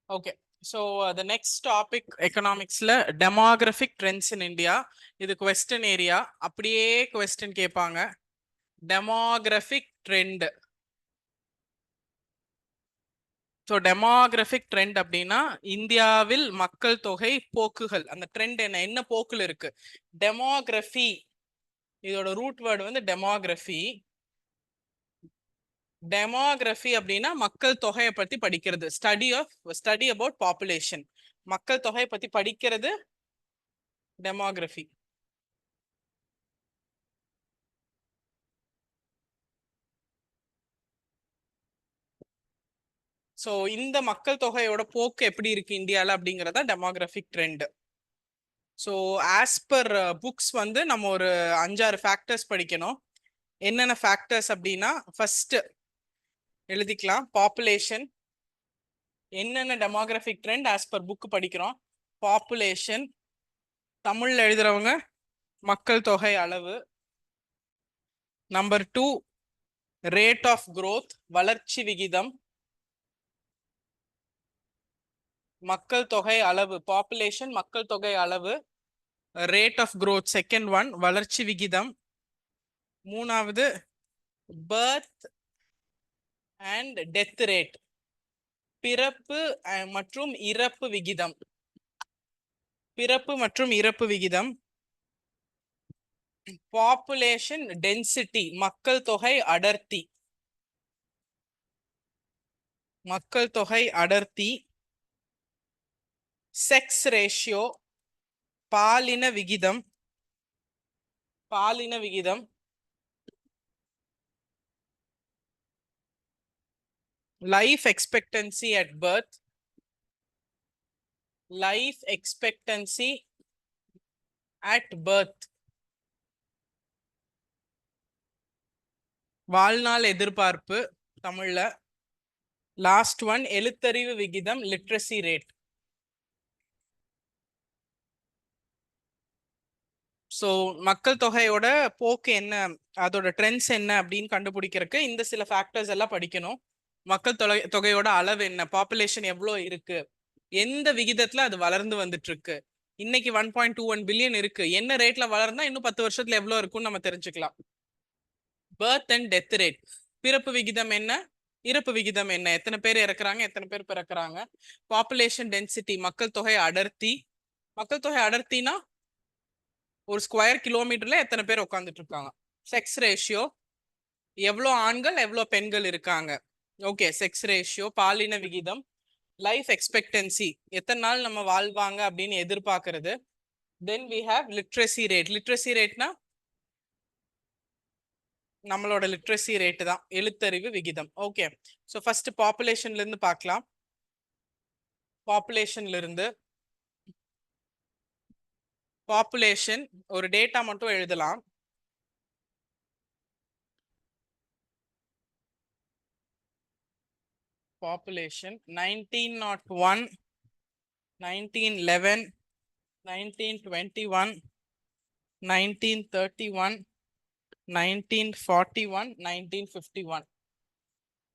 Okay. So the next topic economics la demographic trends in India. இது question area. அப்படியே question கேட்பாங்க. Demographic trend. So demographic trend அப்படின்னா இந்தியாவில் மக்கள் தொகை போக்குகள், அந்த ட்ரெண்ட் என்ன போக்குல இருக்கு. டெமோகிராஃபி இதோட ரூட் வேர்டு வந்து டெமோகிராஃபி. டெமோகிராஃபி அப்படின்னா மக்கள் தொகையை பத்தி படிக்கிறது, ஸ்டடி அபவுட் பாப்புலேஷன். மக்கள் தொகையை பத்தி படிக்கிறது டெமோகிராஃபி. ஸோ இந்த மக்கள் தொகையோட போக்கு எப்படி இருக்கு இந்தியாவில் அப்படிங்கிறத demographic trend. So as per books வந்து நம்ம ஒரு 5-6 ஃபேக்டர்ஸ் படிக்கணும். என்னென்ன ஃபேக்டர்ஸ் அப்படின்னா, ஃபர்ஸ்ட் எழுதிக்கலாம் பாப்புலேஷன். என்னென்ன demographic trend as per book படிக்கிறோம். பாப்புலேஷன், தமிழ்ல எழுதுறவங்க மக்கள் தொகை அளவு. நம்பர் 2 ரேட் ஆஃப் growth, வளர்ச்சி விகிதம். மக்கள் தொகை அளவு பாப்புலேஷன், மக்கள் தொகை அளவு. Rate of growth second one, வளர்ச்சி விகிதம். மூணாவது பர்த் அண்ட் டெத் ரேட், பிறப்பு மற்றும் இறப்பு விகிதம். பிறப்பு மற்றும் இறப்பு விகிதம். பாப்புலேஷன் டென்சிட்டி, மக்கள் தொகை அடர்த்தி. மக்கள் தொகை அடர்த்தி. செக்ஸ் ரேஷியோ, பாலின விகிதம். பாலின விகிதம். Life expectancy at birth. Life expectancy at birth, வாழ்நாள் எதிர்பார்ப்பு தமிழ்ல. லாஸ்ட் ஒன் எழுத்தறிவு விகிதம், லிட்ரஸி ரேட். ஸோ மக்கள் தொகையோட போக்கு என்ன, அதோட ட்ரெண்ட்ஸ் என்ன அப்படின்னு கண்டுபிடிக்கிறதுக்கு இந்த சில ஃபேக்டர்ஸ் எல்லாம் படிக்கணும். மக்கள் தொகையோட அளவு என்ன, பாப்புலேஷன் எவ்வளோ இருக்கு, எந்த விகிதத்துல அது வளர்ந்து வந்துட்டு இருக்கு. இன்னைக்கு 1.21 பில்லியன் இருக்கு, என்ன ரேட்ல வளர்ந்தா இன்னும் 10 வருஷத்துல எவ்வளவு இருக்கும்னு நம்ம தெரிஞ்சுக்கலாம். பர்த் அண்ட் டெத் ரேட், பிறப்பு விகிதம் என்ன, இறப்பு விகிதம் என்ன, எத்தனை பேர் இறக்குறாங்க, எத்தனை பேர் பிறக்குறாங்க. பாப்புலேஷன் டென்சிட்டி, மக்கள் தொகை அடர்த்தி. மக்கள் தொகை அடர்த்தினா ஒரு ஸ்கொயர் கிலோமீட்டர்ல எத்தனை பேர் உட்காந்துட்டு இருக்காங்க. செக்ஸ் ரேஷியோ, எவ்வளோ ஆண்கள் எவ்வளோ பெண்கள் இருக்காங்க. Okay, sex ratio. பாலின விகிதம். லைஃப் எக்ஸ்பெக்டன்சி, எத்தனை நாள் நம்ம வாழ்வாங்க அப்படின்னு எதிர்பார்க்கறது. Then we have literacy rate. Literacy ரேட்னா நம்மளோட லிட்ரஸி ரேட்டு தான், எழுத்தறிவு விகிதம். ஓகே, ஸோ ஃபர்ஸ்ட் பாப்புலேஷன்ல இருந்து பார்க்கலாம். பாப்புலேஷன்ல இருந்து பாப்புலேஷன் ஒரு டேட்டா மட்டும் எழுதலாம். பாப்புலேஷன் 1901, 1911, 1921, 1931, 1941, 1951.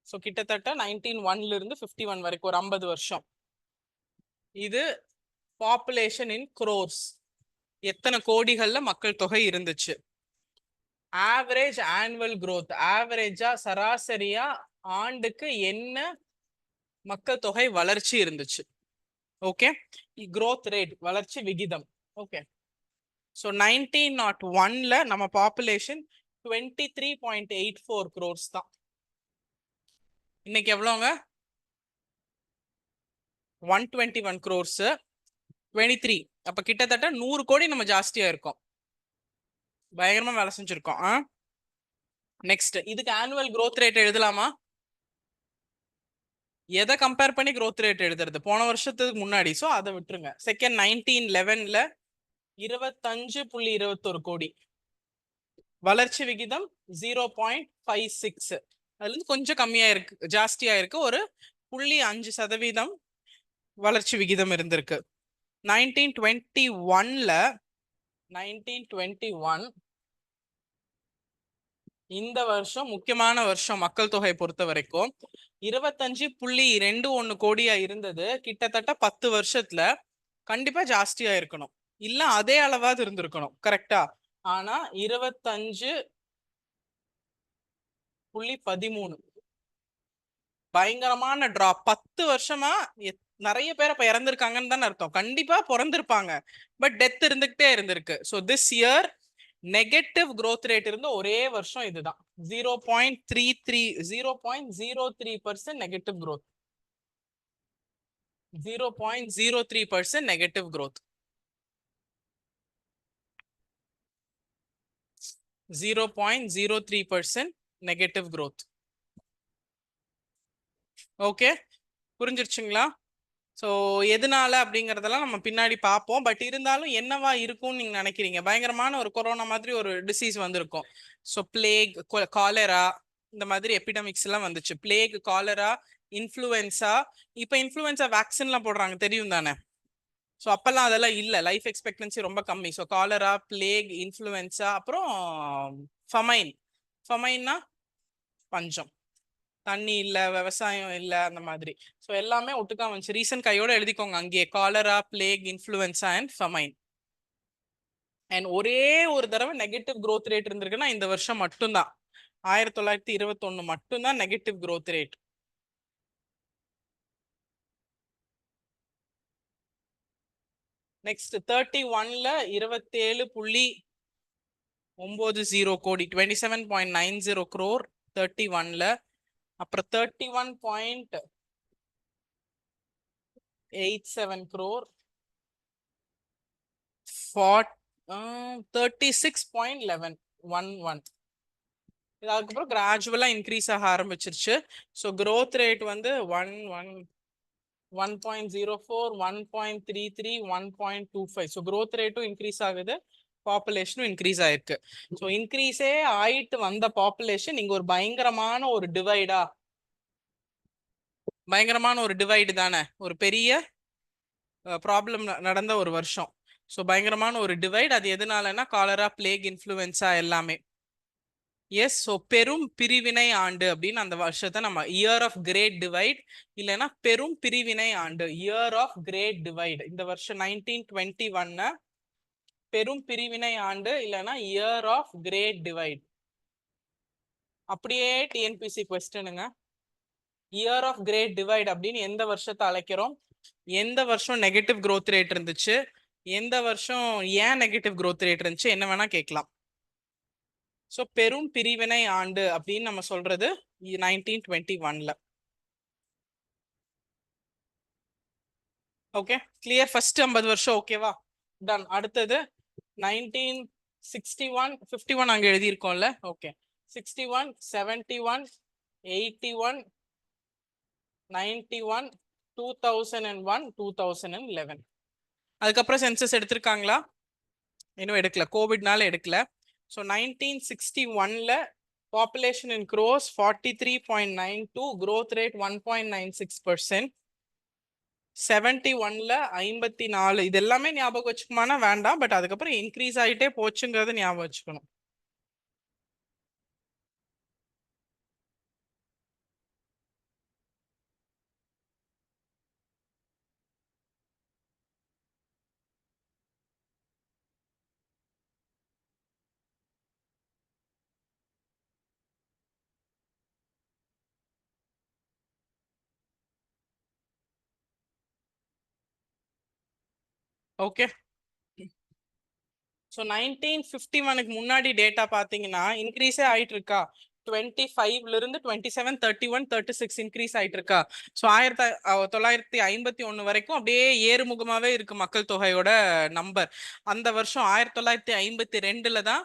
ஸோ கிட்டத்தட்ட 1901ல இருந்து 51 வரைக்கும் ஒரு 50 வருஷம். இது பாப்புலேஷன் இன் crores, எத்தனை கோடிகள்ல மக்கள் தொகை இருந்துச்சு. ஆவரேஜ் ஆனுவல் growth, ஆவரேஜா சராசரியா ஆண்டுக்கு என்ன மக்கள் தொகை வளர்ச்சி இருந்துச்சு. ஓகே, growth ரேட், வளர்ச்சி விகிதம். ஓகே, ஸோ 1901ல நம்ம பாப்புலேஷன் 23.84 crores தான். இன்னைக்கு எவ்வளோங்க, 121 crores. 23, அப்ப கிட்டத்தட்ட 100 கோடி நம்ம ஜாஸ்தியா இருக்கோம். பயங்கரமா வேலை செஞ்சிருக்கோம். நெக்ஸ்ட், இதுக்கு ஆனுவல் growth ரேட் எழுதலாமா? எதை கம்பேர் பண்ணி growth ரேட் எழுதுறது, போன வருஷத்துக்கு முன்னாடி. ஸோ அதை விட்டுருங்க. செகண்ட் 1911ல 25.21 கோடி. வளர்ச்சி விகிதம் 0.56, அதுல இருந்து கொஞ்சம் கம்மியா இருக்கு, ஜாஸ்தியா இருக்கு, ஒரு 0.5% வளர்ச்சி விகிதம் இருந்திருக்கு. 1921ல 1921 இந்த வருஷம் முக்கியமான வருஷம் மக்கள் தொகை பொறுத்த வரைக்கும் 25.21 கோடியா இருந்தது. கிட்டத்தட்ட 10 வருஷத்துல கண்டிப்பா ஜாஸ்தியா இருக்கணும், இல்ல அதே அளவாது இருந்திருக்கணும், கரெக்டா? ஆனா 25.13 பயங்கரமான டிராப். 10 வருஷமா நிறைய பேர் இப்ப இறந்திருக்காங்கன்னு தானே அர்த்தம். கண்டிப்பா பிறந்திருப்பாங்க, பட் டெத் இருந்துகிட்டே இருந்திருக்கு. So this year negative growth rate இருந்த ஒரே வருஷம் இதுதான். 0.03% negative growth. 0.03% negative growth. 0.03% negative growth. Okay, புரிஞ்சிருச்சுங்களா? ஸோ எதனால அப்படிங்கறதெல்லாம் நம்ம பின்னாடி பார்ப்போம். பட் இருந்தாலும் என்னவா இருக்கும்னு நீங்க நினைக்கிறீங்க? பயங்கரமான ஒரு கொரோனா மாதிரி ஒரு டிசீஸ் வந்திருக்கும். ஸோ பிளேக், காலரா, இந்த மாதிரி எபிடமிக்ஸ் எல்லாம் வந்துச்சு. Plague, cholera, influenza. இப்போ இன்ஃப்ளூயன்சா வேக்சின்லாம் போடுறாங்க, தெரியும் தானே? ஸோ அப்பெல்லாம் அதெல்லாம் இல்லை, லைஃப் எக்ஸ்பெக்டன்சி ரொம்ப கம்மி. ஸோ காலரா, பிளேக், இன்ஃப்ளூயன்சா, அப்புறம் ஃபமைன். ஃபமைன்னா பஞ்சம், தண்ணி இல்ல, விவசாயம் இல்ல, அந்த மாதிரி. ஸோ எல்லாமே ஒட்டுக்கா வந்துச்சு. ரீசன்ட் கையோட எழுதிக்கோங்க அங்கேயே, cholera, plague, influenza and famine. And ஒரே ஒரு தடவை நெகட்டிவ் growth ரேட் இருந்திருக்குன்னா இந்த வருஷம் மட்டும்தான். 1921 மட்டும்தான் நெகட்டிவ் growth ரேட். நெக்ஸ்ட் 31ல 27.90 கோடி, 27.90 crore 31ல. அப்புறம் 31.87 crore 36.11. அதுக்கப்புறம் கிராஜுவலா இன்க்ரீஸ் ஆக ஆரம்பிச்சிருச்சு. ஸோ growth ரேட் வந்து 1.04, 1.33, 1.25. ஸோ growth ரேட்டும் இன்க்ரீஸ் ஆகுது, பாப்புலேஷனும் இன்க்ரீஸ் ஆயிருக்கு. ஸோ இன்க்ரீஸே ஆயிட்டு வந்த பாப்புலேஷன் இங்க ஒரு பயங்கரமான ஒரு டிவைடு தானே, ஒரு பெரிய ப்ராப்ளம் நடந்த ஒரு வருஷம். ஸோ பயங்கரமான ஒரு டிவைட். அது எதனாலன்னா காலரா, பிளேக், இன்ஃப்ளூயன்சா எல்லாமே. எஸ், ஸோ பெரும் பிரிவினை ஆண்டு அப்படின்னு அந்த வருஷத்தை நம்ம இயர் ஆஃப் கிரேட் டிவைட், இல்லைன்னா பெரும் பிரிவினை ஆண்டு, இயர் ஆஃப் கிரேட் டிவைட். இந்த வருஷம் 1921 பெரும் பிரிவினை ஆண்டு, இல்லைன்னா இயர் ஆஃப் கிரேட் டிவைட். அப்படியே டிஎன்பிசி கொஸ்டினுங்க, இயர் ஆஃப் கிரேட் டிவைட் அப்படின்னு எந்த வருஷத்தை அழைக்கிறோம்? எந்த வருஷம் நெகட்டிவ் growth ரேட் இருந்துச்சு, எந்த வருஷம் ஏன் நெகட்டிவ் growth ரேட் இருந்துச்சு, என்ன வேணா கேட்கலாம். ஸோ பெரும் பிரிவினை ஆண்டு அப்படின்னு நம்ம சொல்றது 1921ல. Okay, clear? ஃபர்ஸ்ட் 50 வருஷம் ஓகேவா? டன். அடுத்தது 1961, 51 அங்க எழுதியிருக்கோம்ல. ஓகே, 61, 71, 81, 91, 2001, 2011. அதுக்கப்புறம் சென்சஸ் எடுத்திருக்காங்களா? இன்னும் எடுக்கல, கோவிட்னால எடுக்கல. ஸோ 1961ல population in crores 43.92, growth rate 1.96%. 71ல 54. இது எல்லாமே ஞாபகம் வச்சுக்குமானா வேண்டாம், பட் அதுக்கப்புறம் இன்க்ரீஸ் ஆகிட்டே போச்சுங்கிறது ஞாபகம் வச்சுக்கணும். ஓகே, ஸோ 1951க்கு முன்னாடி டேட்டா பார்த்தீங்கன்னா இன்க்ரீஸே ஆயிட்டு இருக்கா? 25ல இருந்து 27, 31, 36 இன்க்ரீஸ் ஆயிட்டு இருக்கா? ஸோ 1951 வரைக்கும் அப்படியே ஏறுமுகமாவே இருக்கு மக்கள் தொகையோட நம்பர். அந்த வருஷம் 1952ல தான்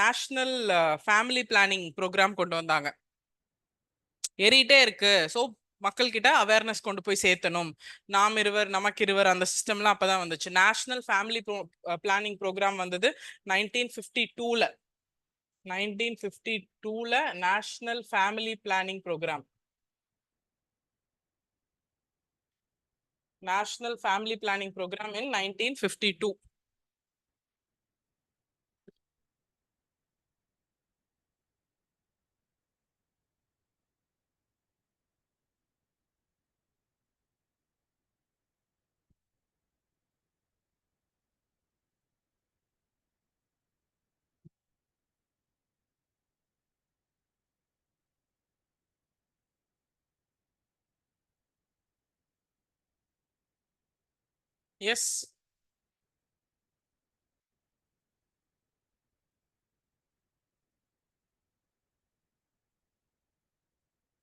நேஷனல் ஃபேமிலி பிளானிங் ப்ரோக்ராம் கொண்டு வந்தாங்க. ஏறிட்டே இருக்கு, ஸோ மக்கள் கிட்ட அவேர்னஸ் கொண்டு போய் சேர்த்தணும். நாம் இருவர் நமக்கு இருவர் அந்த சிஸ்டம்லாம் அப்பதான் வந்துச்சு. நேஷனல் ஃபேமிலி பிளானிங் ப்ரோக்ராம் வந்தது 1952ல. 1952ல national family planning programme, national family planning programme in 1952. Yes.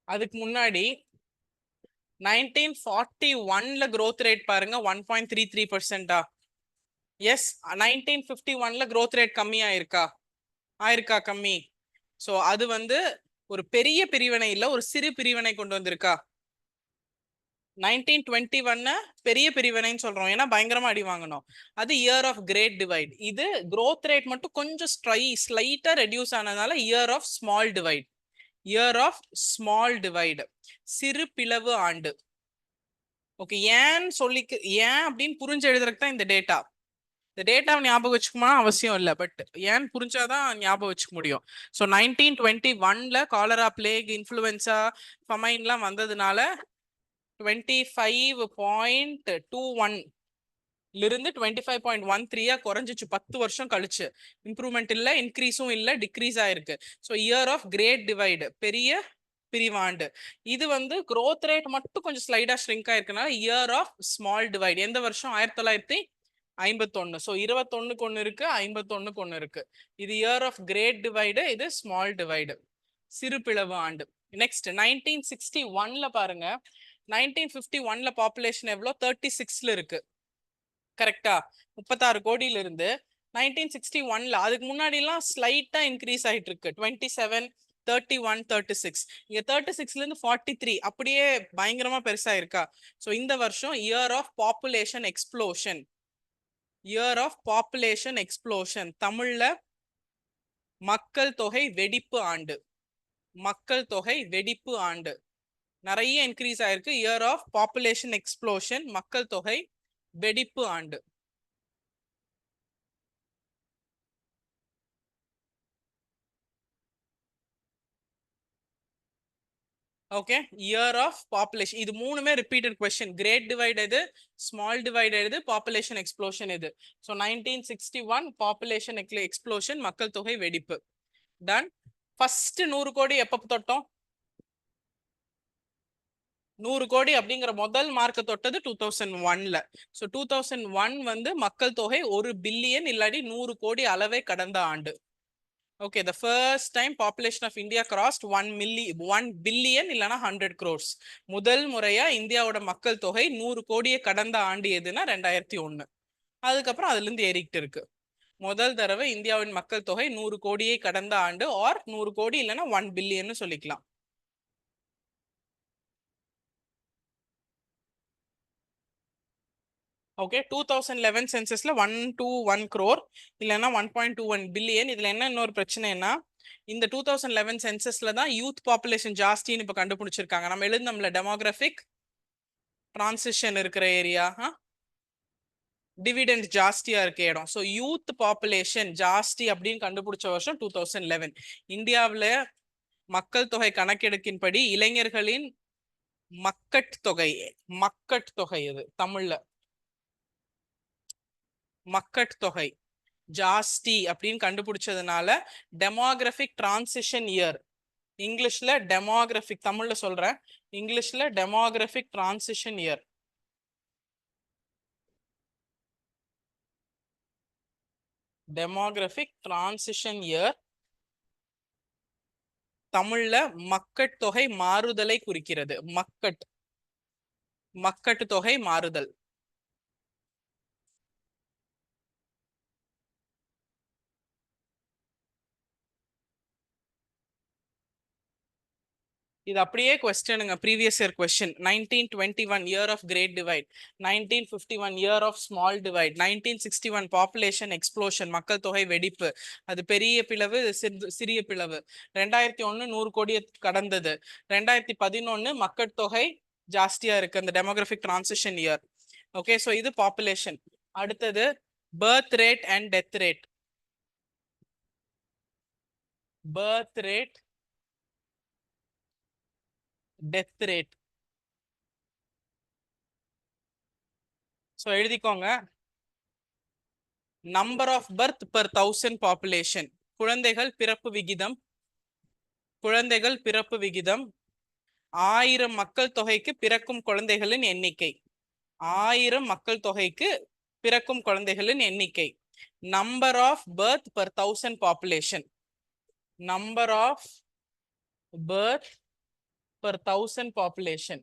அதுக்கு முன்னாடி 1941ல growth rate பாருங்க 1.33%. எஸ். 1951ல growth rate கம்மி ஆயிருக்கா கம்மி. சோ அது வந்து ஒரு பெரிய பிரிவினை இல்ல, ஒரு சிறு பிரிவினை கொண்டு வந்திருக்கா. 1921 பெரிய பிரிவினைன்னு சொல்றோம் ஏன்னா பயங்கரமா அடி வாங்கணும். அது இயர் ஆஃப் கிரேட் டிவைட். இது growth rate மட்டும் கொஞ்சம் ஸ்லைட்டா ரெடியூஸ் ஆனதுனால year of small divide. Year of small divide, சிறு பிளவு ஆண்டு. ஓகே, ஏன் அப்படின்னு புரிஞ்சு எழுதுறதுக்கு தான் இந்த டேட்டா. இந்த டேட்டாவை ஞாபகம் வச்சுக்குமா அவசியம் இல்லை, பட் ஏன் புரிஞ்சாதான் ஞாபகம் வச்சுக்க முடியும். ஸோ 1921ல காலரா, பிளேக், இன்ஃப்ளூயன்சா, ஃபமைன்லாம் வந்ததுனால 25.21 இருந்து 25.13 குறைஞ்சிச்சு 10 வருஷம் கழிச்சு. இம்ப்ரூவ்மெண்ட் இல்ல, இன்க்ரீஸும் இல்ல, டிக்ரீஸ் ஆயிருக்கு. So year of great divide, பெரிய பிரிவாண்டு. இது வந்து growth ரேட் மட்டும் கொஞ்சம் ஸ்லைடா ஷ்ரிங்க் ஆயிருக்கனால இயர் ஆஃப் ஸ்மால் டிவைடு. எந்த வருஷம்? 1951. ஸோ 21க்கு ஒன்று இருக்கு, 51க்கு ஒன்று இருக்கு. இது இயர் ஆஃப் கிரேட் டிவைடு, இது ஸ்மால் டிவைடு, சிறு பிளவு ஆண்டு. நெக்ஸ்ட் 1961ல பாருங்க. 1951ல பாப்புலேஷன் எவ்வளோ? 36ல இருக்கு. கரெக்டா? 36 கோடியில இருந்து 1961ல, அதுக்கு முன்னாடி எல்லாம் ஸ்லைட்டா இன்க்ரீஸ் ஆயிட்டு இருக்கு. 27, 31, 36. இங்க 36ல இருந்து 43 அப்படியே பயங்கரமா பெருசா இருக்கா. சோ இந்த வருஷம் year of population explosion. Year of population explosion, தமிழ்ல மக்கள் தொகை வெடிப்பு ஆண்டு. மக்கள் தொகை வெடிப்பு ஆண்டு. நிறைய இன்க்ரீஸ் ஆயிருக்கு. இயர் ஆஃப் பாப்புலேஷன் எக்ஸ்ப்ளோஷன், மக்கள் தொகை வெடிப்பு ஆண்டு. Okay, year of population. இது மூணுமே ரிப்பீட்டட் கொஸ்டின். கிரேட் டிவைட் எது, ஸ்மால் டிவைட் எது, பாப்புலேஷன் எக்ஸ்ப்ளோஷன் எது. ஸோ 1961 பாப்புலேஷன் எக்ஸ்ப்ளோஷன், மக்கள் தொகை வெடிப்பு. டன். ஃபர்ஸ்ட் 100 கோடி எப்ப தொட்டோம்? 100 கோடி அப்படிங்கிற முதல் மார்க் தொட்டது 2001ல. ஸோ 2001 வந்து மக்கள் தொகை 1 பில்லியன் இல்லாட்டி 100 கோடி அளவை கடந்த ஆண்டு. Okay, the first time population of India crossed 1 billion இல்லனா 100 crores. முதல் முறையா இந்தியாவோட மக்கள் தொகை 100 கோடியை கடந்த ஆண்டு எதுனா 2001. அதுக்கப்புறம் அதுல இருந்து ஏறிக்கிட்டு இருக்கு. முதல் தடவை இந்தியாவின் மக்கள் தொகை 100 கோடியை கடந்த ஆண்டு, ஆர் 100 கோடி இல்லைன்னா 1 பில்லியன் சொல்லிக்கலாம். ஓகே, 2011 சென்சஸ்ல 121 crore இல்லைன்னா 1.21 பில்லியன். இதுல என்ன இன்னொரு பிரச்சனைனா, இந்த 2011 சென்சஸ்ல தான் யூத் பாப்புலேஷன் ஜாஸ்தின்னு இப்ப கண்டுபிடிச்சிருக்காங்க. நம்ம எழுந்தோம்ல டெமோகிராபிக் டிரான்சிஷன் இருக்கிற ஏரியா, டிவிடெண்ட் ஜாஸ்தியா இருக்க இடம். ஸோ யூத் பாப்புலேஷன் ஜாஸ்தி அப்படின்னு கண்டுபிடிச்ச வருஷம் 2011. இந்தியாவில் மக்கள் தொகை கணக்கெடுக்கின்படி இளைஞர்களின் மக்கட்தொகை, மக்கட்தொகை இது தமிழ்ல மக்கட்தொகை ஜாஸ்தி அப்படின்னு கண்டுபிடிச்சதுனால டெமோகிராபிக் டிரான்சிஷன் இயர், இங்கிலீஷ்ல டெமோகிராபிக், தமிழ்ல சொல்றேன், இங்கிலீஷ்ல demographic transition year. Demographic transition year தமிழ்ல மக்கட்தொகை மாறுதலை குறிக்கிறது. மக்கட்தொகை மாறுதல். இது அப்படியே கொஸ்டினுங்க, previous year question. 1921 year of great divide, 1951 year of small divide, 1961 population explosion, மக்கள் தொகை வெடிப்பு, அது பெரிய பிளவு, சிறிய பிளவு. 2001 100 கோடியை கடந்தது. 2011 மக்கள் தொகை ஜாஸ்தியா இருக்கு, அந்த demographic transition year. Okay, so இது பாப்புலேஷன். அடுத்தது birth rate and death rate. Birth rate, death rate. So எழுதிக்கோங்க. Number of birth per 1000 population, குழந்தைகள் பிறப்பு விகிதம், குழந்தைகள் பிறப்பு விகிதம் 1000 மக்கள் தொகைக்கு பிறக்கும் குழந்தைகளின் எண்ணிக்கை. 1000 மக்கள் தொகைக்கு பிறக்கும் குழந்தைகளின் எண்ணிக்கை. Number of birth per 1000 population. Number of birth per 1000 population.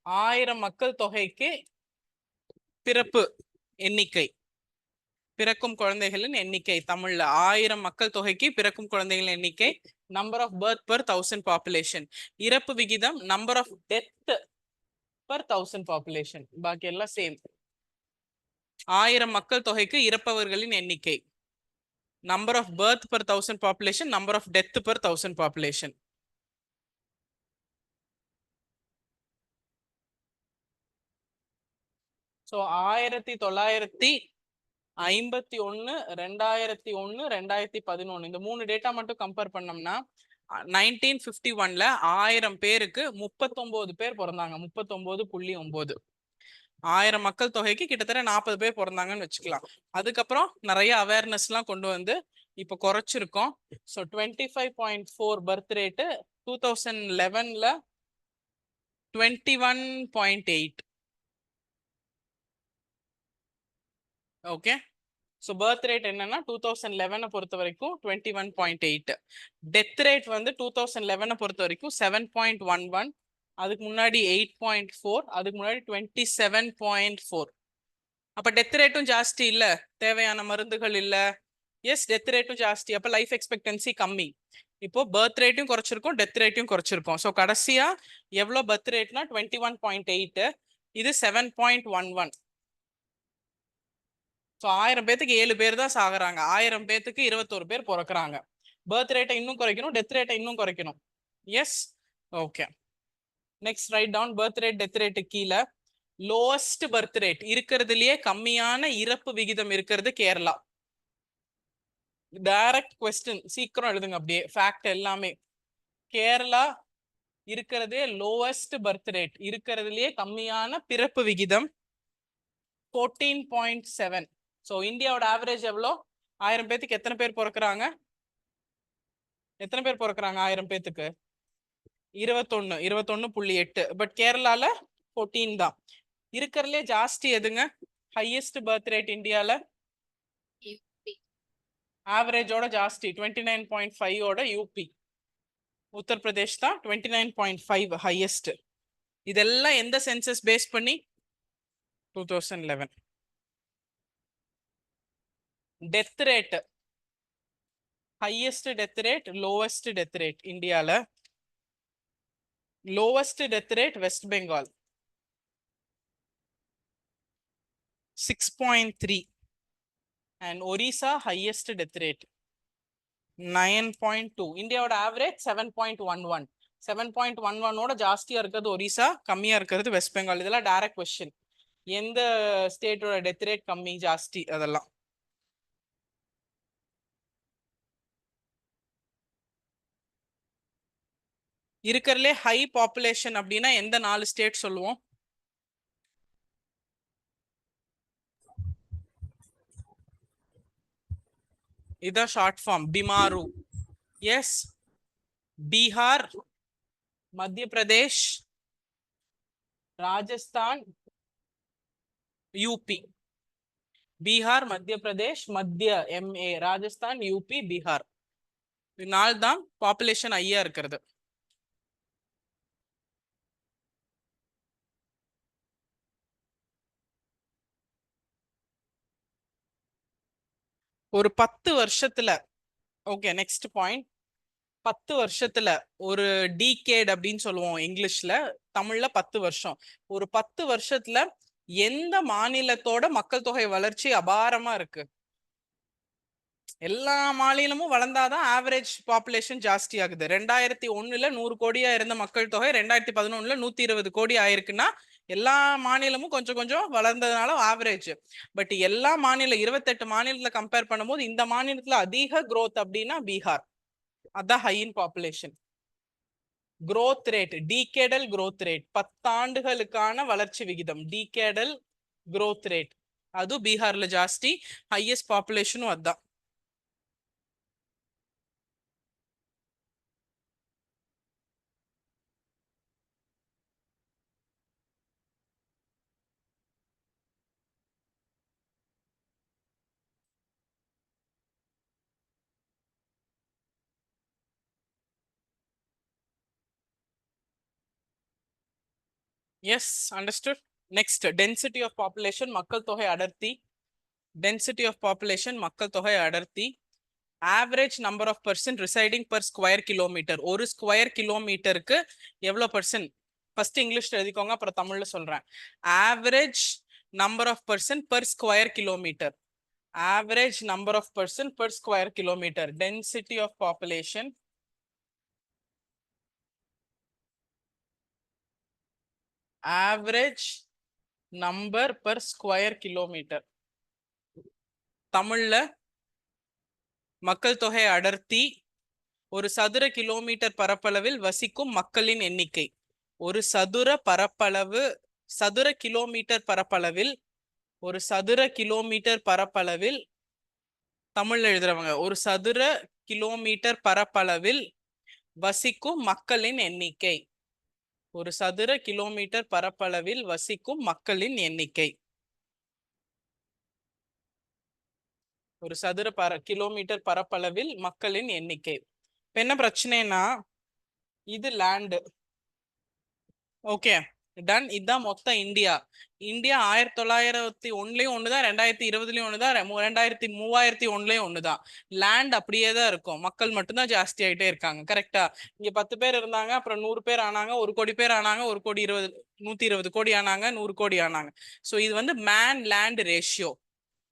1000 மக்கள் தொகைக்கு பிறப்பு எண்ணிக்கை, பிறக்கும் குழந்தைகளின் எண்ணிக்கை. தமிழ்ல 1000 மக்கள் தொகைக்கு பிறக்கும் குழந்தைகளின் எண்ணிக்கை. Number of birth per 1000 population. இறப்பு விகிதம் number of death per 1000 population. பாக்கி எல்லாம் சேம். 1000 மக்கள் தொகைக்கு இறப்பவர்களின் எண்ணிக்கை. Number of birth per 1000 population, number of death per 1000 population. So 1951, 2001, 2011 இந்த 3 டேட்டா மட்டும் கம்பேர் பண்ணோம்னா 1951ல 1000 பேருக்கு 39 பேர் பிறந்தாங்க. 39.9. 1000 மக்கள் தொகைக்கு கிட்டத்தட்ட 40 பேர் பிறந்தாங்கன்னு வச்சுக்கலாம். அதுக்கப்புறம் நிறைய அவேர்னஸ் எல்லாம் கொண்டு வந்து இப்போ குறைச்சிருக்கோம். ஸோ 25.4 பர்த் ரேட்டு 2011ல 21.8. ஓகே. ஸோ பர்த் ரேட் என்னன்னா 2011 பொறுத்த வரைக்கும் 21.8. டெத் ரேட் வந்து 2011 பொறுத்த வரைக்கும் 7.11. அதுக்கு முன்னாடி 8.4. அதுக்கு முன்னாடி 27.4. அப்ப டெத் ரேட்டும் ஜாஸ்தி இல்ல, தேவையான மருந்துகள் இல்ல. எஸ், டெத் ரேட்டும் ஜாஸ்தி, அப்ப லைஃப் எக்ஸ்பெக்டன்சி கம்மி. இப்போ பர்த் ரேட்டும் குறைச்சிருக்கோம், டெத் ரேட்டும் குறைச்சிருக்கோம். ஸோ கடைசியா எவ்வளவு பர்த் ரேட்னா 21.8, இது 7.11. ஸோ 1000 பேத்துக்கு 7 பேர் தான் சாகுறாங்க, 1000 பேத்துக்கு 21 பேர் பிறக்கிறாங்க. பர்த் ரேட்டை இன்னும் குறைக்கணும், டெத் ரேட்டை இன்னும் குறைக்கணும். Yes, okay. Next write down birth rate death rate கீழே லோவஸ்ட் பர்த் ரேட் இருக்கிறதுலயே கம்மியான இறப்பு விகிதம் இருக்கிறது கேரளா. டைரக்ட் கொஸ்டின், சீக்கிரம் எழுதுங்க அப்படியே ஃபேக்ட் எல்லாமே. கேரளா இருக்கிறதே லோவஸ்ட் பர்த் ரேட், இருக்கிறதுலயே கம்மியான பிறப்பு விகிதம் 14.7. ஸோ இந்தியாவோட ஆவரேஜ் எவ்வளோ? 1000 பேத்துக்கு எத்தனை பேர் பிறக்கிறாங்க? எத்தனை பேர் பிறக்கிறாங்க 1000 பேத்துக்கு? 21.8. பட் கேரளால 14 தான். இருக்கிறதுலே ஜாஸ்தி எதுங்க? ஹையஸ்ட் பர்த் ரேட் இந்தியால ஆவரேஜோட ஜாஸ்தி 29.5ஓட யூபி. உத்தரப்பிரதேஷ் தான் 29.5 ஹையஸ்ட். இதெல்லாம் எந்த சென்சஸ் பேஸ் பண்ணி? 2011. Death rate, highest death rate, lowest death rate இந்தியால. Lowest death rate West Bengal 6.3. and Orissa highest death rate 9.2. இந்தியாவோட ஆவரேஜ் 7.11. 7.11ஓட ஜாஸ்தியா இருக்கிறது ஒரிசா, கம்மியா இருக்கிறது வெஸ்ட் பெங்கால். இதெல்லாம் டைரக்ட் கொஸ்டின். எந்த ஸ்டேட்டோட டெத் ரேட் கம்மி ஜாஸ்தி அதெல்லாம். இருக்கிறதுலே ஹை பாப்புலேஷன் அப்படின்னா எந்த 4 ஸ்டேட் சொல்லுவோம்? இதான் ஷார்ட் ஃபார்ம், பிமாரு. எஸ், பீகார், மத்திய பிரதேஷ், ராஜஸ்தான், யூபி. பீகார், மத்திய பிரதேஷ், மத்திய MA, ராஜஸ்தான், யூபி, பீகார். இது 4 தான் பாப்புலேஷன் ஹையா இருக்கிறது. ஒரு 10 வருஷத்துல, ஓகே நெக்ஸ்ட் பாயிண்ட், 10 வருஷத்துல ஒரு டீகேட் அப்படின்னு சொல்லுவோம் இங்கிலீஷ்ல, தமிழ்ல 10 வருஷம். ஒரு 10 வருஷத்துல எந்த மாநிலத்தோட மக்கள் தொகை வளர்ச்சி அபாரமா இருக்கு? எல்லா மாநிலமும் வளர்ந்தாதான் ஆவரேஜ் பாப்புலேஷன் ஜாஸ்தி ஆகுது. 2001ல 100 கோடியா இருந்த மக்கள் தொகை 2011ல 120 கோடி ஆயிருக்குன்னா எல்லா மாநிலமும் கொஞ்சம் கொஞ்சம் வளர்ந்ததுனால ஆவரேஜ். பட் எல்லா மாநிலம் 28 மாநிலத்துல கம்பேர் பண்ணும்போது இந்த மாநிலத்துல அதிக growth அப்படின்னா பீகார். அதான் high in population. growth rate, decadal growth rate, 10 ஆண்டுகளுக்கான வளர்ச்சி விகிதம், டீகேடல் growth ரேட், அது பீகார்ல ஜாஸ்தி. ஹையஸ்ட் பாப்புலேஷனும் அதான். Yes, understood. Next, density of population, மக்கள் தொகை அடர்த்தி. டென்சிட்டி ஆஃப் பாப்புலேஷன், மக்கள் தொகை அடர்த்தி. Average number of person residing per square kilometre. ஒரு ஸ்கொயர் கிலோமீட்டருக்கு எவ்வளோ பர்சன்? ஃபர்ஸ்ட் இங்கிலீஷ்ல எழுதிக்கோங்க, அப்புறம் தமிழ்ல சொல்றேன். Average number of person per square kilometre. Average number of person per square kilometer. Density of population. Average number per square kilometer. தமிழ்ல மக்கள் தொகை அடர்த்தி ஒரு சதுர கிலோமீட்டர் பரப்பளவில் வசிக்கும் மக்களின் எண்ணிக்கை. ஒரு சதுர பரப்பளவு, சதுர கிலோமீட்டர் பரப்பளவில், ஒரு சதுர கிலோமீட்டர் பரப்பளவில், தமிழ்ல எழுதுறவங்க, ஒரு சதுர கிலோமீட்டர் பரப்பளவில் வசிக்கும் மக்களின் எண்ணிக்கை. ஒரு சதுர கிலோமீட்டர் பரப்பளவில் வசிக்கும் மக்களின் எண்ணிக்கை. ஒரு சதுர கிலோமீட்டர் பரப்பளவில் மக்களின் எண்ணிக்கை. இப்ப என்ன பிரச்சனைனா, இது லேண்டு. Okay done. இதுதான் மொத்த இந்தியா. இந்தியா 1901லயும் ஒண்ணுதான், 2020லயும் ஒண்ணுதான், 2031லயும் ஒண்ணுதான். லேண்ட் அப்படியே தான் இருக்கும், மக்கள் மட்டும்தான் ஜாஸ்தி ஆயிட்டே இருக்காங்க. கரெக்டா? இங்க 10 பேர் இருந்தாங்க, அப்புறம் 100 பேர் ஆனாங்க, 1 கோடி பேர் ஆனாங்க, 1 கோடி 120 கோடி ஆனாங்க, 100 கோடி ஆனாங்க. ஸோ இது வந்து மேன் லேண்ட் ரேஷியோ.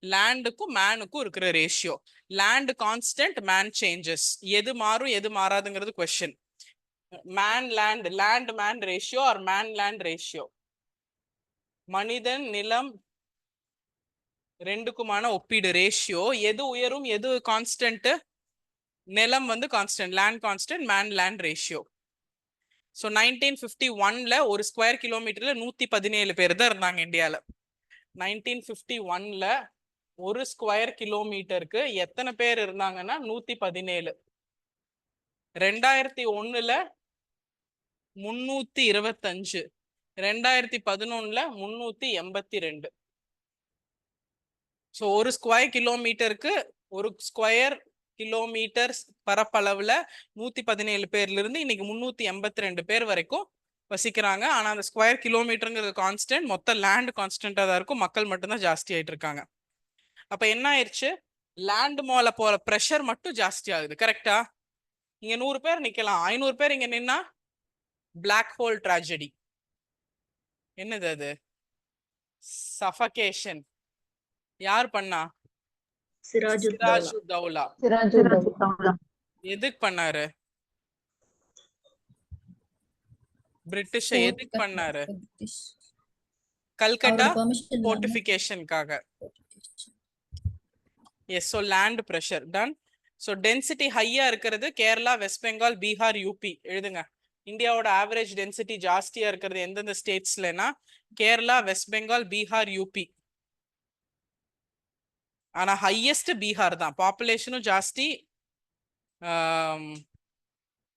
லேண்டுக்கும் மேனுக்கும் இருக்கிற ratio. Land constant, man changes. எது மாறும் எது மாறாதுங்கிறது question. Man land, land man ratio or man land ratio. மனிதன் நிலம் ரெண்டுக்குமான ஒப்பீடு, ரேஷியோ. எது உயரும் எது கான்ஸ்டன்ட்? நிலம் வந்து constant, land constant, man land ratio. So 1951ல ஒரு ஸ்கொயர் கிலோமீட்டர்ல 117 பேர் தான் இருந்தாங்க இந்தியாவில். 1951ல ஒரு ஸ்கொயர் கிலோமீட்டருக்கு எத்தனை பேர் இருந்தாங்கன்னா 117. 2001ல 325, 2011ல 382. ஸோ ஒரு ஸ்கொயர் கிலோமீட்டருக்கு, ஒரு ஸ்கொயர் கிலோமீட்டர் பரப்பளவுல 117 பேர்ல இருந்து இன்னைக்கு 382 பேர் வரைக்கும் வசிக்கிறாங்க. ஆனா அந்த ஸ்கொயர் கிலோமீட்டருங்கிறது கான்ஸ்டன்ட், மொத்த லேண்ட் கான்ஸ்டன்டா தான் இருக்கும், மக்கள் மட்டும்தான் ஜாஸ்தி ஆயிட்டு இருக்காங்க. அப்ப என்ன ஆயிடுச்சு? லேண்ட் மேல போற ப்ரெஷர் மட்டும் ஜாஸ்தி ஆகுது. கரெக்டா? இங்க 100 பேர் நிக்கலாம், 500 பேர் இங்க நின்னா பிளாக் ஹோல் ட்ராஜடி. என்னது அது? சஃபகேஷன். யார் பண்ணா? சிராஜுத்தௌலா. எதுக்கு பண்ணாரு? பிரிட்டிஷ் எதுக்கு பண்ணாரு? கல்கட்டா போர்ட்டிஃபிகேஷனுக்காக. Yes. So land pressure done. So density ஹையா இருக்கிறது கேரளா, வெஸ்ட் பெங்கால், பீகார், யூபி. எழுதுங்க. இந்தியாவோட ஆவரேஜ் டென்சிட்டி ஜாஸ்தியா இருக்கிறது எந்தெந்த ஸ்டேட்ஸ்லனா? கேரளா, வெஸ்ட் பெங்கால், பீகார், யூபி. ஆனா ஹையஸ்ட் பீகார் தான், பாப்புலேஷனும் ஜாஸ்தி.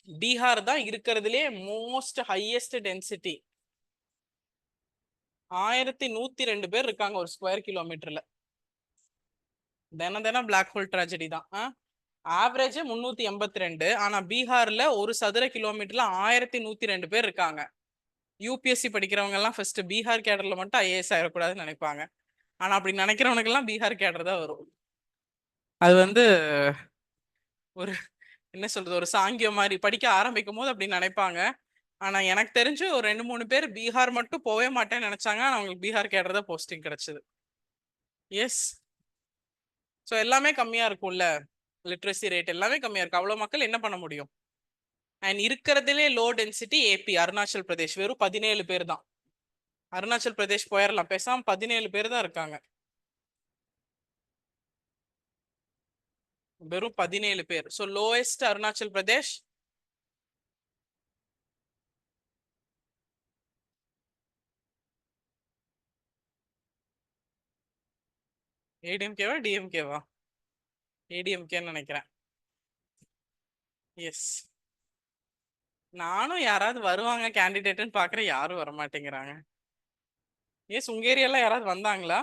பீகார் தான் இருக்கிறதுலே மோஸ்ட் ஹையஸ்ட் டென்சிட்டி. 1102 பேர் இருக்காங்க ஒரு ஸ்கொயர் கிலோமீட்டர்ல. தினம் பிளாக் ஹோல் ட்ராஜடி தான். ஆவரேஜ் 382. ஆனா பீகார்ல ஒரு சதுர கிலோமீட்டர்ல 1102 பேர் இருக்காங்க. யூபிஎஸ்சி படிக்கிறவங்க எல்லாம் ஃபர்ஸ்ட் பீகார் கேடர்ல மட்டும் ஐஏஎஸ் ஆயிடக்கூடாதுன்னு நினைப்பாங்க. ஆனா அப்படி நினைக்கிறவனுக்கு எல்லாம் பீகார் கேடர் தான் வரும். அது வந்து ஒரு என்ன சொல்றது, ஒரு சாங்கியம் மாதிரி. படிக்க ஆரம்பிக்கும் போது அப்படி நினைப்பாங்க. ஆனா எனக்கு தெரிஞ்சு ஒரு 2-3 பேர் பீகார் மட்டும் போவே மாட்டேன்னு நினைச்சாங்க. ஆனா அவங்களுக்கு பீகார் கேடர் தான் போஸ்டிங் கிடைச்சது. எஸ். ஸோ எல்லாமே கம்மியா இருக்கும்ல, லிட்ரஸி ரேட் எல்லாமே கம்மியா இருக்கு. அவ்வளவு மக்கள் என்ன பண்ண முடியும்? அண்ட் இருக்கிறதுலே low density AP, Arunachal Pradesh. வெறும் 17 பேர் தான். அருணாச்சல் பிரதேஷ் போயிடலாம், பேசாம 17 பேர் தான் இருக்காங்க. வெறும் 17 பேர். So lowest Arunachal Pradesh. ஏடிஎம்கேவா டிஎம்கேவா? ஏடிஎம்கேன்னு நினைக்கிறேன். எஸ். நானும் யாராவது வருவாங்க கேண்டிடேட்னு பாக்குறேன், யாரும் வர மாட்டேங்கிறாங்க. எஸ். உங்க ஏரியால யாராவது வந்தாங்களா?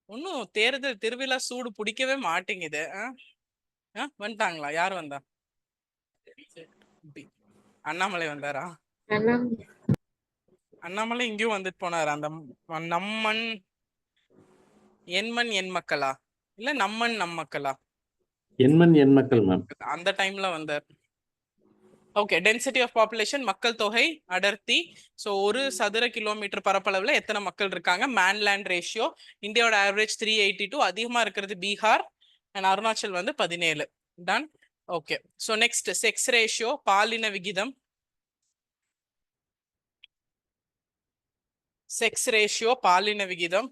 ஒன்னும் தேர்தல் திருவிழா சூடு பிடிக்கவே மாட்டேங்குது. வந்துட்டாங்களா? யார் வந்தா? அண்ணாமலை வந்தாரா? அண்ணாமலை இங்கேயும் வந்துட்டு போனாரு. அந்த நம்மன் எண்மண் எண் மக்களா இல்ல நம்மன் நம் மக்களா? எண்மண் எண் மக்கள் மேம். அந்த டைம்ல வந்தார். ஓகே, டென்சிட்டி ஆஃப் பாப்புலேஷன், மக்கள் தொகை அடர்த்தி. ஸோ ஒரு சதுர கிலோமீட்டர் பரப்பளவுல எத்தனை மக்கள் இருக்காங்க. மேன்லேண்ட் ரேஷியோ, இந்தியாவோட ஆவரேஜ் 382, அதிகமா இருக்கிறது பீகார் அண்ட் அருணாச்சல் வந்து 17. Done. Okay, so next sex ratio, பாலின விகிதம். செக்ஸ் ரேஷியோ பாலின விகிதம்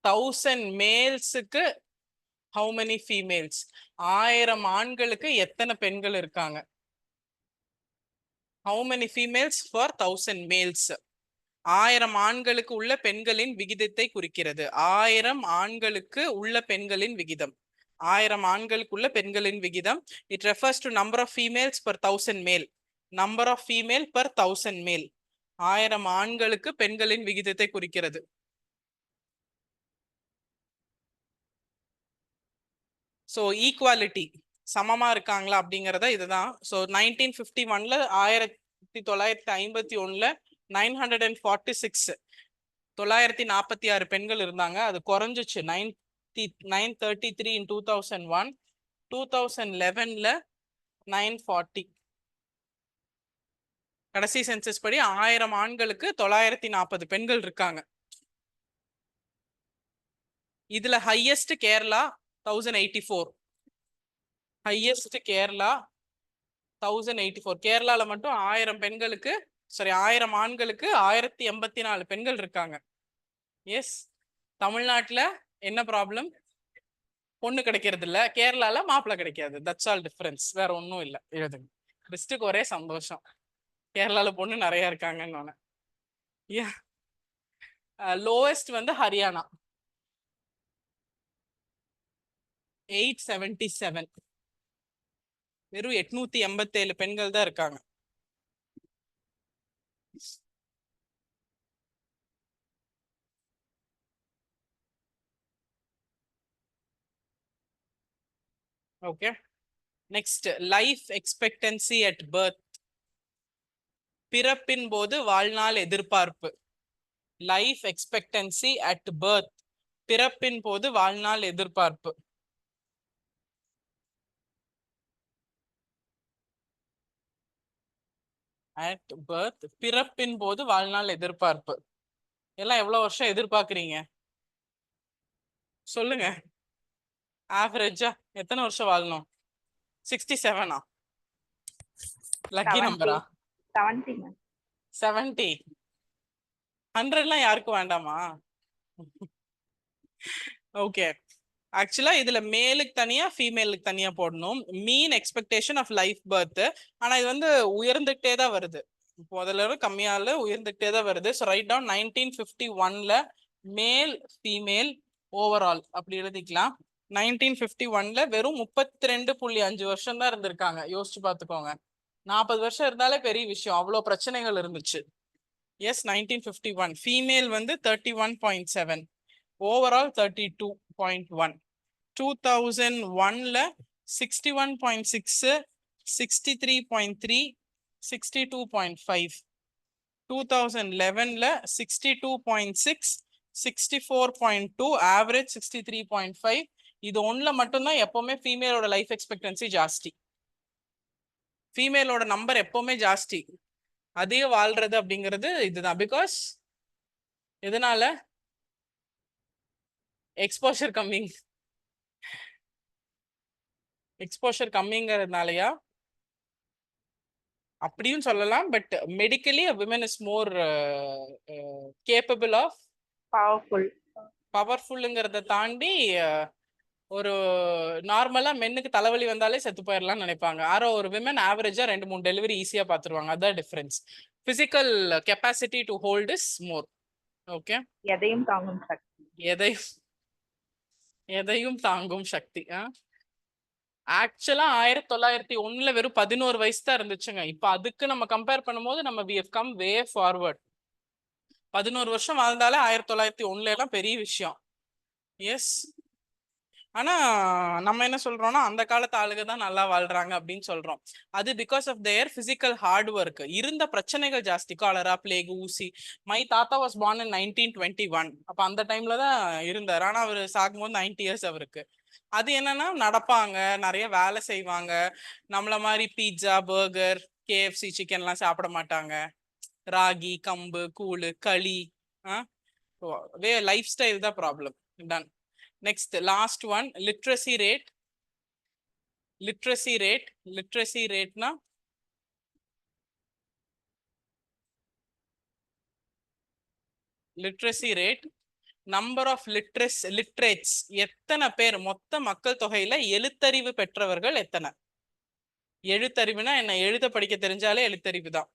1000 மேல்ஸுக்கு how many females? 1000 ஆண்களுக்கு எத்தனை பெண்கள் இருக்காங்க? how many females for 1000 males? 1000 ஆண்களுக்கு உள்ள பெண்களின் விகிதத்தை குறிக்கிறது. 1000 ஆண்களுக்கு உள்ள பெண்களின் விகிதம். 1000 ஆண்களுக்கு உள்ள பெண்களின் விகிதம். It refers to number of females per 1000 male. Number of female per 1000 male. 1000 ஆண்களுக்கு பெண்களின் விகிதத்தை குறிக்கிறது. ஸோ ஈக்குவாலிட்டி, சமமா இருக்காங்களா அப்படிங்கிறத இதுதான். ஸோ 1951ல 1951ல 946 946 பெண்கள் இருந்தாங்க. அது குறைஞ்சிச்சு 933 in 2001. 2011ல 940. கடைசி சென்சஸ் படி 1000 ஆண்களுக்கு 940 பெண்கள் இருக்காங்க. இதுல ஹையஸ்ட் கேரளா 1084. ஹையஸ்ட் கேரளா 1084. கேரளால மட்டும் 1000 பெண்களுக்கு 1000 ஆண்களுக்கு 1084 பெண்கள் இருக்காங்க. எஸ். தமிழ்நாட்டுல என்ன ப்ராப்ளம்? பொண்ணு கிடைக்கிறது இல்ல. கேரளால மாப்பிள்ளை கிடைக்காது. தட்ஸ் ஆல் டிஃபரன்ஸ், வேற ஒன்றும் இல்லை. எழுதுங்க. கிறிஸ்டுக்கு ஒரே சந்தோஷம், கேரளால பொண்ணு நிறைய இருக்காங்கன்னு. லோவஸ்ட் வந்து ஹரியானா 877. வெறும் 887 பெண்கள் தான் இருக்காங்க. Okay, next life expectancy at birth. பிறப்பின் போது வாழ்நாள் எதிர்பார்ப்பு. லைஃப் எக்ஸ்பெக்டன்சி அட் பர்த், பிறப்பின் போது வாழ்நாள் எதிர்பார்ப்பு. அட் பர்த், பிறப்பின் போது வாழ்நாள் எதிர்பார்ப்பு. எல்லாம் எவ்வளவு வருஷம் எதிர்பார்க்குறீங்க சொல்லுங்க. ஆவரேஜா எத்தனை வருஷம் வாழணும்? 67ஆ? லக்கி நம்பரா? 70. 100லாம் யாருக்கும் வேண்டாமா? ஓகே, ஆக்சுவலா இதுல மேலுக்கு தனியா ஃபீமேலுக்கு தனியா போடணும். மீன் எக்ஸ்பெக்டேஷன் ஆஃப் லைஃப் பர்த். ஆனா இது வந்து உயர்ந்துகிட்டே தான் வருது. முதல்ல கம்மியால உயர்ந்துகிட்டே தான் வருது. So write down 1951ல male female overall அப்படி எழுதிக்கலாம். 1951ல வெறும் 32.5 வருஷம் தான் இருந்திருக்காங்க. யோசிச்சு பார்த்துக்கோங்க. 40 வருஷம் இருந்தாலே பெரிய விஷயம். அவ்வளோ பிரச்சனைகள் இருந்துச்சு. எஸ், 1951 ஃபீமேல் வந்து 31.7, ஓவரால் 32.1. 2001ல 61.6, 63.3, 62.5. 2011ல 62.6, 64.2, ஆவரேஜ் 63.5. இது ஒண்ணுல மட்டும்தான் எப்பவுமே ஃபீமேலோட லைஃப் எக்ஸ்பெக்டன்சி ஜாஸ்தி. ஃபீமேலோட நம்பர் எப்பவுமே ஜாஸ்தி, அதிக வாழ்றது அப்படிங்கிறது இதுதான். பிகாஸ் எதனால? எக்ஸ்போஷர் கம்மிங். எக்ஸ்போஷர் கம்மிங்கிறதுனாலயா? அப்படியும் சொல்லலாம். But medically women is more capable of பவர்ஃபுல்லுங்கிறத தாண்டி ஒரு நார்மலா மென்னுக்கு தலைவலி வந்தாலே செத்து போயிடலாம்னு நினைப்பாங்க. ஆரோ ஒரு விமன் ஆவரேஜா 2-3 டெலிவரி ஈஸியா பாத்துருவாங்க. அதான் difference. Physical capacity to hold is more. Okay, எதையும் தாங்கும் சக்தி. எதையும் தாங்கும் சக்தி. ஆக்சுவலா 1901ல வெறும் 11 வயசு தான் இருந்துச்சுங்க. இப்ப அதுக்கு நம்ம கம்பேர் பண்ணும்போது நம்ம we have come way forward. 11 வருஷம் வாழ்ந்தாலே 1901ல எல்லாம் பெரிய விஷயம். எஸ், ஆனா நம்ம என்ன சொல்றோம்னா அந்த காலத்து ஆளுங்க தான் நல்லா வாழ்றாங்க அப்படின்னு சொல்றோம். அது because of their physical hard work. இருந்த பிரச்சனைகள் ஜாஸ்தி, காலரா, பிளேக், ஊசி. மை தாத்தா வாஸ் பார்ன் இன் 1921. அப்ப அந்த டைம்ல தான் இருந்தார். ஆனா அவர் சாகும்போது 90 இயர்ஸ் அவருக்கு. அது என்னன்னா நடப்பாங்க, நிறைய வேலை செய்வாங்க. நம்மள மாதிரி பீட்சா, பர்கர், KFC சிக்கன்லாம் சாப்பிட மாட்டாங்க. ராகி, கம்பு, கூழு, களி. லைஃப் ஸ்டைல் தான் problem. Done. Next, last one, literacy rate. Literacy rate na literacy rate, number of literates எத்தனை பேர் மொத்த மக்கள் தொகையில எழுத்தறிவு பெற்றவர்கள் எத்தனை? எழுத்தறிவுனா என்ன? எழுத படிக்க தெரிஞ்சாலே எழுத்தறிவு தான்.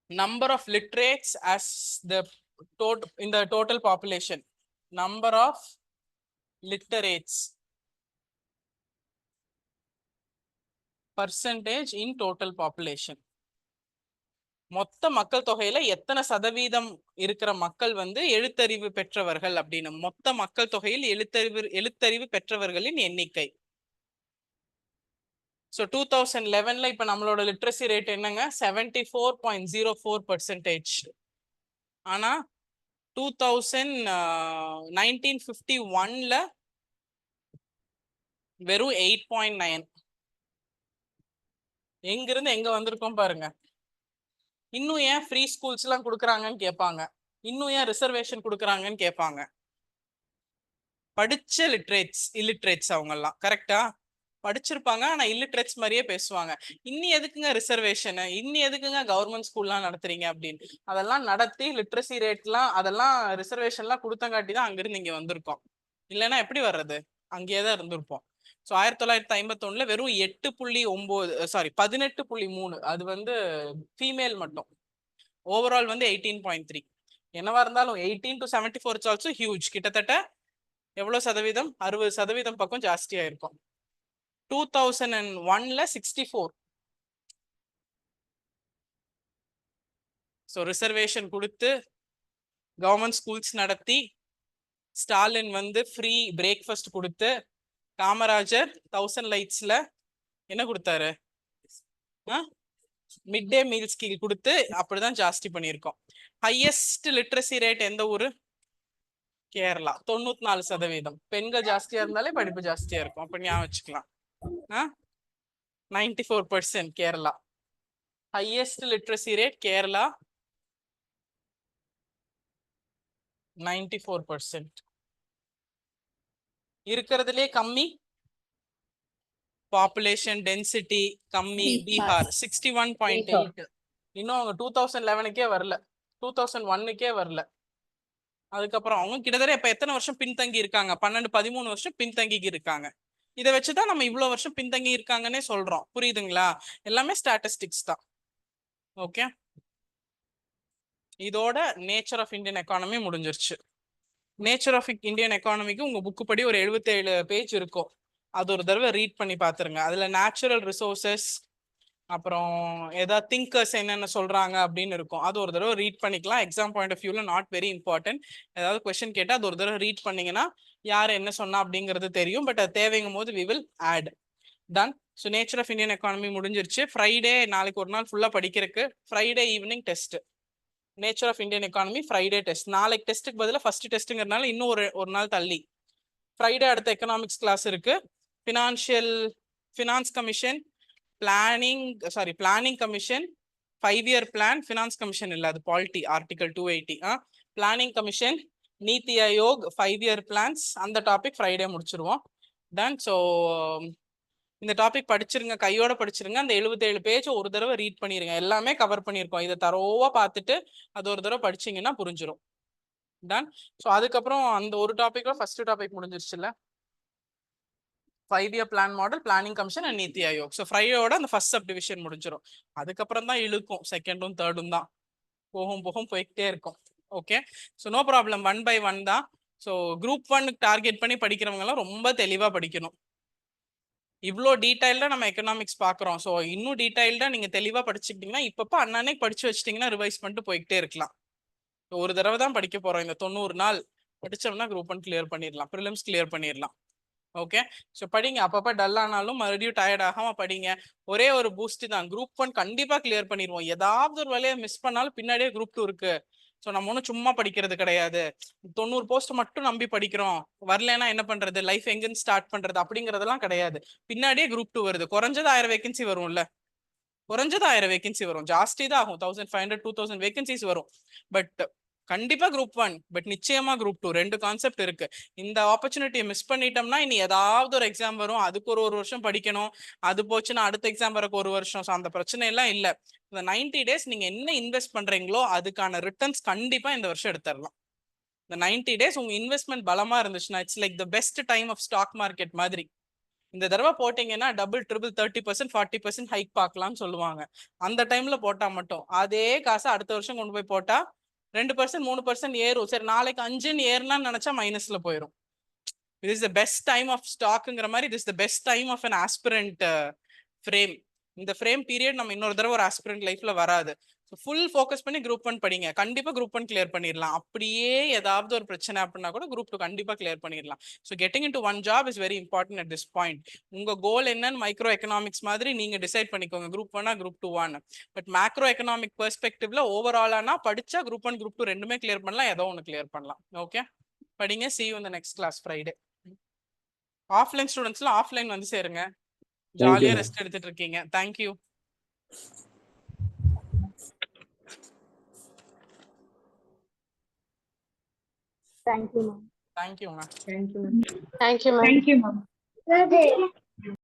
Number of literates as the in the total population. Number of literates percentage in total population. மொத்த மக்கள் தொகையில எத்தனை சதவீதம் இருக்கிற மக்கள் வந்து எழுத்தறிவு பெற்றவர்கள் அப்படின்னு. மொத்த மக்கள் தொகையில் எழுத்தறிவு பெற்றவர்களின் எண்ணிக்கை. ஸோ 2011ல இப்ப நம்மளோட லிட்ரஸி ரேட் என்னங்க? 74.04%. ஆனா 1951ல வெறும் 8.9. எங்கிருந்து எங்க வந்திருக்கோம் பாருங்க. இன்னும் ஏன் ஃப்ரீ ஸ்கூல்ஸ் எல்லாம் கொடுக்குறாங்கன்னு கேட்பாங்க. இன்னும் ஏன் ரிசர்வேஷன் கொடுக்குறாங்கன்னு கேட்பாங்க. படிச்ச இல்லிட்ரேட்ஸ் அவங்க எல்லாம் கரெக்டா படிச்சிருப்பாங்க, ஆனா இல்லிட்ரேட்ஸ் மாதிரியே பேசுவாங்க. இன்னி எதுக்குங்க ரிசர்வேஷன், இன்னி எதுக்குங்க கவர்மெண்ட் ஸ்கூல்லாம் நடத்துறீங்க அப்படின்னு. அதெல்லாம் நடத்தி லிட்ரஸி ரேட்லாம் அதெல்லாம் ரிசர்வேஷன்லாம் கொடுத்தங்காட்டி தான் அங்கிருந்து இங்க வந்திருக்கோம். இல்லைன்னா எப்படி வர்றது? அங்கேயே தான் இருந்திருப்போம். ஸோ 1951ல வெறும் 18.3. அது வந்து ஃபீமேல் மட்டும். ஓவரால் வந்து 18.3. என்னவா இருந்தாலும் 18 to 74 இட்ஸ் ஆல்சோ ஹியூஜ். கிட்டத்தட்ட எவ்வளவு சதவீதம்? 60% பக்கம் ஜாஸ்தியா இருக்கும். 2001ல 64. ஸோ ரிசர்வேஷன் கொடுத்து கவர்மெண்ட் ஸ்கூல்ஸ் நடத்தி ஸ்டாலின் வந்து ஃப்ரீ பிரேக்ஃபாஸ்ட் கொடுத்து காமராஜர் 1000 லைட்ஸ்ல என்ன கொடுத்தாரு? மிட் டே மீல் ஸ்கீம் கொடுத்து அப்படிதான் ஜாஸ்தி பண்ணியிருக்கோம். ஹையஸ்ட் லிட்ரஸி ரேட் எந்த ஊரு? கேரளா. 94%. பெண்கள் ஜாஸ்தியா இருந்தாலே படிப்பு ஜாஸ்தியா இருக்கும். அப்ப ஞாபகம் வச்சுக்கலாம். 94% Kerala. Highest literacy rate Kerala 94%. இருக்கிறதுலே கம்மி பாப்புலேஷன் டென்சிட்டி கம்மி பீகார் 61.8. இன்னும் அவங்க 2011க்கே வரல, 2001க்கே வரல. அதுக்கப்புறம் அவங்க கிட்டத்தட்ட இப்ப எத்தனை வருஷம் பின்தங்கி இருக்காங்க? 12-13 வருஷம் பின்தங்கி இருக்காங்க. இதை வச்சுதான் நம்ம இவ்வளவு வருஷம் பின்தங்கி இருக்காங்கன்னே சொல்றோம். புரியுதுங்களா? எல்லாமே ஸ்டாட்டிஸ்டிக்ஸ் தான். ஓகே, இதோட நேச்சர் ஆஃப் இந்தியன் எக்கானமி முடிஞ்சிருச்சு. நேச்சர் ஆஃப் இந்தியன் எக்கானமிக்கு உங்க புக்கு படி ஒரு 77 பேஜ் இருக்கும். அது ஒரு தடவை ரீட் பண்ணி பாத்துருங்க. அதுல நேச்சுரல் ரிசோர்சஸ் அப்புறம் ஏதாவது திங்கர்ஸ் என்னென்ன சொல்றாங்க அப்படின்னு இருக்கும். அது ஒரு தடவை ரீட் பண்ணிக்கலாம். எக்ஸாம் பாயிண்ட் ஆஃப் வியூல நாட் வெரி இம்பார்ட்டன்ட். ஏதாவது கொஸ்டின் கேட்டா அது ஒரு தடவை ரீட் பண்ணீங்கன்னா யார் என்ன சொன்னா அப்படிங்கிறது தெரியும். பட் அது தேவைங்கும் போது we will add. Done. So nature of Indian economy முடிஞ்சிருச்சு. ஃப்ரைடே நாளைக்கு ஒரு நாள் ஃபுல்லா படிக்கிறதுக்கு. Friday evening test. Nature of Indian economy Friday test. நாளைக்கு டெஸ்ட்டுக்கு பதிலாக ஃபர்ஸ்ட் டெஸ்ட்டுங்கிறதுனால இன்னும் ஒரு நாள் தள்ளி. ஃப்ரைடே அடுத்த எக்கனாமிக்ஸ் கிளாஸ் இருக்கு. Finance commission, planning commission, 5-year plan. Finance commission இல்ல, அது polity, article 280. Planning commission, Niti Aayog, 5-year plans. அந்த டாபிக் ஃப்ரைடே முடிச்சிருவோம். டன். ஸோ இந்த டாபிக் படிச்சிருங்க, கையோட படிச்சிருங்க. அந்த 77 பேஜ் ஒரு தடவை ரீட் பண்ணிருங்க. எல்லாமே கவர் பண்ணியிருக்கோம். இதை தரோவா பார்த்துட்டு அது ஒரு தடவை படிச்சீங்கன்னா புரிஞ்சிடும். டன். ஸோ அதுக்கப்புறம் அந்த ஒரு டாபிக்ல ஃபர்ஸ்ட் டாபிக் முடிஞ்சிருச்சுல்ல, 5-year plan model, planning commission and Niti Aayog. So ஃப்ரைடேயோட அந்த ஃபர்ஸ்ட் சப் டிவிஷன் முடிஞ்சிடும். அதுக்கப்புறம் தான் இழுக்கும், செகண்டும் தேர்டும் தான் போகும் போய்கிட்டே இருக்கும். Okay, so no problem. 1 by 1 தான். ஸோ குரூப் 1 டார்கெட் பண்ணி படிக்கிறவங்க எல்லாம் ரொம்ப தெளிவா படிக்கணும். இவ்வளோ டீடைல்டா நம்ம எக்கனாமிக்ஸ் பாக்குறோம். ஸோ இன்னும் டீடைல்டா நீங்க தெளிவா படிச்சுக்கிட்டீங்கன்னா இப்பப்ப அண்ணானே படிச்சு வச்சிட்டீங்கன்னா ரிவைஸ் பண்ணிட்டு போய்கிட்டே இருக்கலாம். ஒரு தடவை தான் படிக்க போறோம் இந்த 90 நாள். படிச்சோம்னா குரூப் 1 கிளியர் பண்ணிடலாம், ப்ரிலிம்ஸ் கிளியர் பண்ணிடலாம். ஓகே, ஸோ படிங்க, அப்பப்போ டல் ஆனாலும் மறுபடியும் டயர்ட் ஆகாம படிங்க. ஒரே ஒரு பூஸ்ட் தான், குரூப் 1 கண்டிப்பா கிளியர் பண்ணிடுவோம். ஏதாவது ஒரு வேலையை மிஸ் பண்ணாலும் பின்னாடியே குரூப் 2 இருக்கு. ஸோ நம்ம ஒன்றும் சும்மா படிக்கிறது கிடையாது. 90 போஸ்ட் மட்டும் நம்பி படிக்கிறோம், வரலன்னா என்ன பண்றது, லைஃப் எங்கன்னு ஸ்டார்ட் பண்றது அப்படிங்கறதெல்லாம் கிடையாது. பின்னாடியே குரூப் 2 வருது. குறைஞ்சது 1000 வேகன்சி வரும்ல, குறைஞ்சது 1000 வேகன்சி வரும், ஜாஸ்தி தான் ஆகும், 1500 2000 வேகன்சிஸ் வரும். பட் கண்டிப்பா குரூப் 1, பட் நிச்சயமா குரூப் 2. ரெண்டு கான்செப்ட் இருக்கு. இந்த ஆப்பர்ச்சுனிட்டியை மிஸ் பண்ணிட்டோம்னா இனி ஏதாவது ஒரு எக்ஸாம் வரும், அதுக்கு ஒரு வருஷம் படிக்கணும். அது போச்சுன்னா அடுத்த எக்ஸாம் வரக்கு ஒரு வருஷம். ஸோ அந்த பிரச்சனை எல்லாம் இல்லை. இந்த 90 டேஸ் நீங்க என்ன இன்வெஸ்ட் பண்றீங்களோ அதுக்கான ரிட்டர்ன்ஸ் கண்டிப்பா இந்த வருஷம் எடுத்துடலாம். இந்த 90 டேஸ் உங்க இன்வெஸ்ட்மெண்ட் பலமா இருந்துச்சுன்னா it's like the best time of stock market மாதிரி. இந்த தடவை போட்டீங்கன்னா டபுள் ட்ரிபிள் 30% 40% ஹைக் பார்க்கலாம்னு சொல்லுவாங்க. அந்த டைம்ல போட்டா மட்டும் அதே காசை அடுத்த வருஷம் கொண்டு போய் போட்டா 2% 3% ஏறும். சரி, நாளைக்கு 5ன்னு ஏறலாம்னு நினைச்சா மைனஸ்ல போயிடும். இது is the best time of ஸ்டாக்குங்கிற மாதிரி இது is the best time of an aspirant frame. இந்த ஃப்ரேம் பீரியட் நம்ம இன்னொரு தடவை ஒரு ஆஸ்பிரண்ட் லைஃப்ல வராது. ஃபுல் ஃபோக்கஸ் பண்ணி குரூப் 1 படிங்க, கண்டிப்பா குரூப் 1 கிளியர் பண்ணிடலாம். அப்படியே ஏதாவது ஒரு பிரச்சனை அப்படின்னா கூட குரூப் 2 கண்டிப்பா கிளியர் பண்ணிடலாம். So getting into one job is very important at this point. உங்க கோல் என்னன்னு மைக்ரோ எக்கனாமிக்ஸ் மாதிரி நீங்க டிசைட் பண்ணிக்கோங்க, group 1 group 2. But macro economic பெர்ஸ்பெக்டிவ்ல ஓவராலானா படிச்சா குரூப் 1 குரூப் 2 ரெண்டுமே கிளியர் பண்ணலாம், ஏதோ ஒன்று கிளியர் பண்ணலாம். ஓகே, படிங்க. see you in the next class Friday. Offline ஸ்டூடெண்ட்ஸ்லாம் ஆஃப்லைன் வந்து சேருங்க, ஜாலியா ரெஸ்ட் எடுத்துட்டு இருக்கீங்க. Thank you. Thank you, ma'am. Thank you ma'am. Thank you. Thank you, ma'am. Thank you, ma'am.